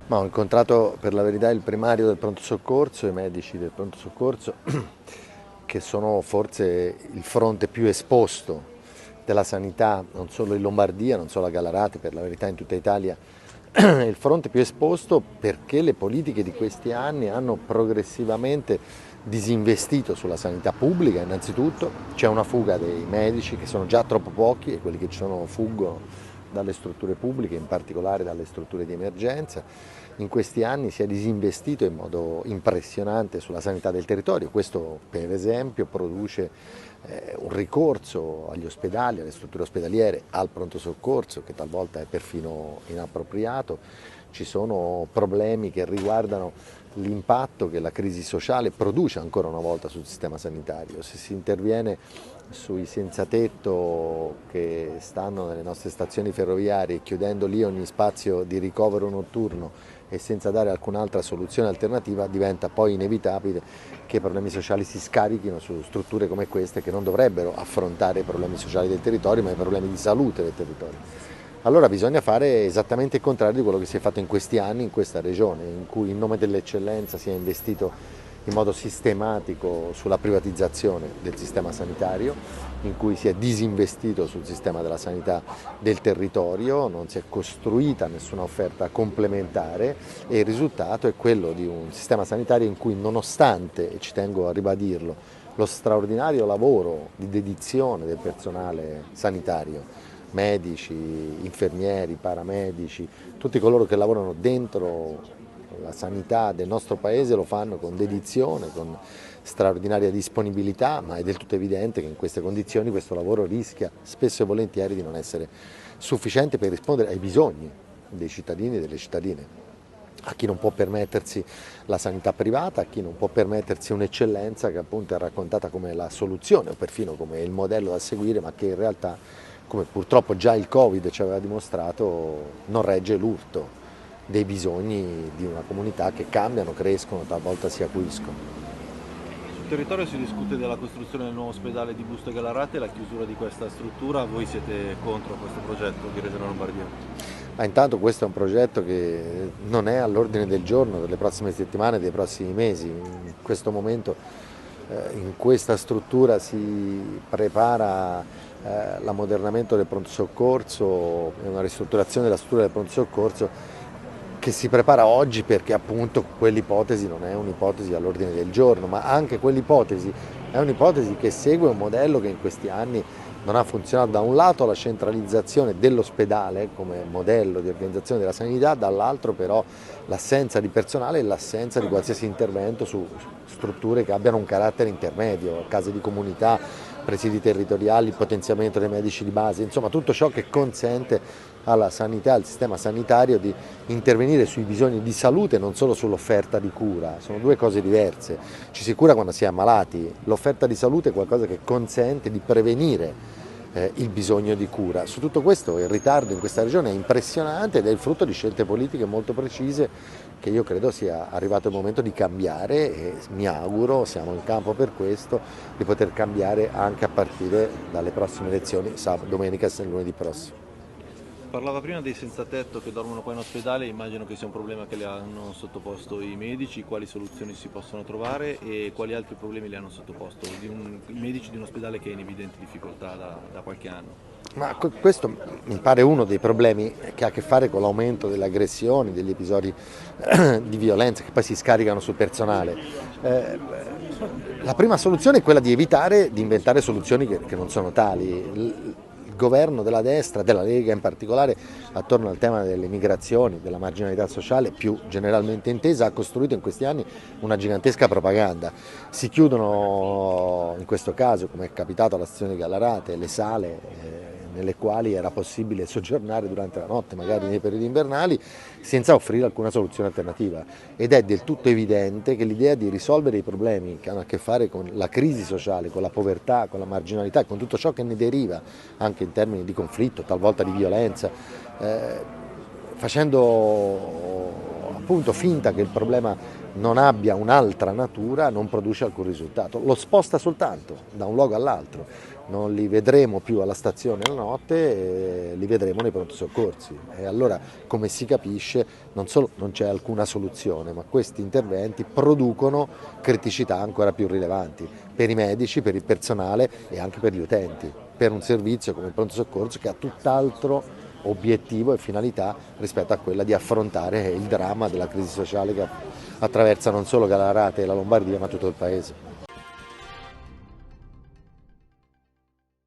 Ma ho incontrato per la verità il primario del pronto soccorso e i medici del pronto soccorso che sono forse il fronte più esposto della sanità, non solo in Lombardia, non solo a Gallarate, per la verità in tutta Italia, il fronte più esposto perché le politiche di questi anni hanno progressivamente disinvestito sulla sanità pubblica innanzitutto, c'è una fuga dei medici che sono già troppo pochi e quelli che ci sono fuggono dalle strutture pubbliche, in particolare dalle strutture di emergenza. In questi anni si è disinvestito in modo impressionante sulla sanità del territorio, questo per esempio produce un ricorso agli ospedali, alle strutture ospedaliere, al pronto soccorso che talvolta è perfino inappropriato, ci sono problemi che riguardano l'impatto che la crisi sociale produce ancora una volta sul sistema sanitario. Se si interviene sui senza tetto che stanno nelle nostre stazioni ferroviarie, chiudendo lì ogni spazio di ricovero notturno e senza dare alcun'altra soluzione alternativa, diventa poi inevitabile che i problemi sociali si scarichino su strutture come queste che non dovrebbero affrontare i problemi sociali del territorio, ma i problemi di salute del territorio. Allora bisogna fare esattamente il contrario di quello che si è fatto in questi anni in questa regione, in cui in nome dell'eccellenza si è investito in modo sistematico sulla privatizzazione del sistema sanitario, in cui si è disinvestito sul sistema della sanità del territorio, non si è costruita nessuna offerta complementare e il risultato è quello di un sistema sanitario in cui, nonostante, e ci tengo a ribadirlo, lo straordinario lavoro di dedizione del personale sanitario, medici, infermieri, paramedici, tutti coloro che lavorano dentro la sanità del nostro paese lo fanno con dedizione, con straordinaria disponibilità, ma è del tutto evidente che in queste condizioni questo lavoro rischia spesso e volentieri di non essere sufficiente per rispondere ai bisogni dei cittadini e delle cittadine. A chi non può permettersi la sanità privata, a chi non può permettersi un'eccellenza che appunto è raccontata come la soluzione o perfino come il modello da seguire, ma che in realtà, come purtroppo già il Covid ci aveva dimostrato, non regge l'urto dei bisogni di una comunità che cambiano, crescono, talvolta si acuiscono. Sul territorio si discute della costruzione del nuovo ospedale di Busto e Gallarate e la chiusura di questa struttura. Voi siete contro questo progetto di Regione Lombardia? Ma intanto questo è un progetto che non è all'ordine del giorno delle prossime settimane, dei prossimi mesi. In questo momento in questa struttura si prepara l'ammodernamento del pronto soccorso e una ristrutturazione della struttura del pronto soccorso che si prepara oggi perché appunto quell'ipotesi non è un'ipotesi all'ordine del giorno, ma anche quell'ipotesi è un'ipotesi che segue un modello che in questi anni non ha funzionato. Da un lato la centralizzazione dell'ospedale come modello di organizzazione della sanità, dall'altro però l'assenza di personale e l'assenza di qualsiasi intervento su strutture che abbiano un carattere intermedio, case di comunità, presidi territoriali, il potenziamento dei medici di base, insomma tutto ciò che consente alla sanità, al sistema sanitario di intervenire sui bisogni di salute, non solo sull'offerta di cura, sono due cose diverse. Ci si cura quando si è ammalati, l'offerta di salute è qualcosa che consente di prevenire il bisogno di cura. Su tutto questo il ritardo in questa regione è impressionante ed è il frutto di scelte politiche molto precise che io credo sia arrivato il momento di cambiare e mi auguro, siamo in campo per questo, di poter cambiare anche a partire dalle prossime elezioni, domenica e lunedì prossimo. Parlava prima dei senza tetto che dormono qua in ospedale, immagino che sia un problema che le hanno sottoposto i medici, quali soluzioni si possono trovare e quali altri problemi le hanno sottoposto i medici di un ospedale che è in evidente difficoltà da qualche anno. Ma questo mi pare uno dei problemi che ha a che fare con l'aumento delle aggressioni, degli episodi di violenza che poi si scaricano sul personale. Eh, la prima soluzione è quella di evitare di inventare soluzioni che non sono tali. Il governo della destra, della Lega in particolare, attorno al tema delle migrazioni, della marginalità sociale più generalmente intesa, ha costruito in questi anni una gigantesca propaganda. Si chiudono, in questo caso, come è capitato alla stazione di Gallarate, le sale nelle quali era possibile soggiornare durante la notte, magari nei periodi invernali, senza offrire alcuna soluzione alternativa. Ed è del tutto evidente che l'idea di risolvere i problemi che hanno a che fare con la crisi sociale, con la povertà, con la marginalità e con tutto ciò che ne deriva, anche in termini di conflitto, talvolta di violenza, facendo appunto finta che il problema non abbia un'altra natura, non produce alcun risultato, lo sposta soltanto da un luogo all'altro. non li vedremo più alla stazione la notte, li vedremo nei pronto soccorsi. E allora, come si capisce, non solo non c'è alcuna soluzione, ma questi interventi producono criticità ancora più rilevanti per i medici, per il personale e anche per gli utenti, per un servizio come il pronto soccorso che ha tutt'altro obiettivo e finalità rispetto a quella di affrontare il dramma della crisi sociale che attraversa non solo Gallarate e la Lombardia, ma tutto il paese.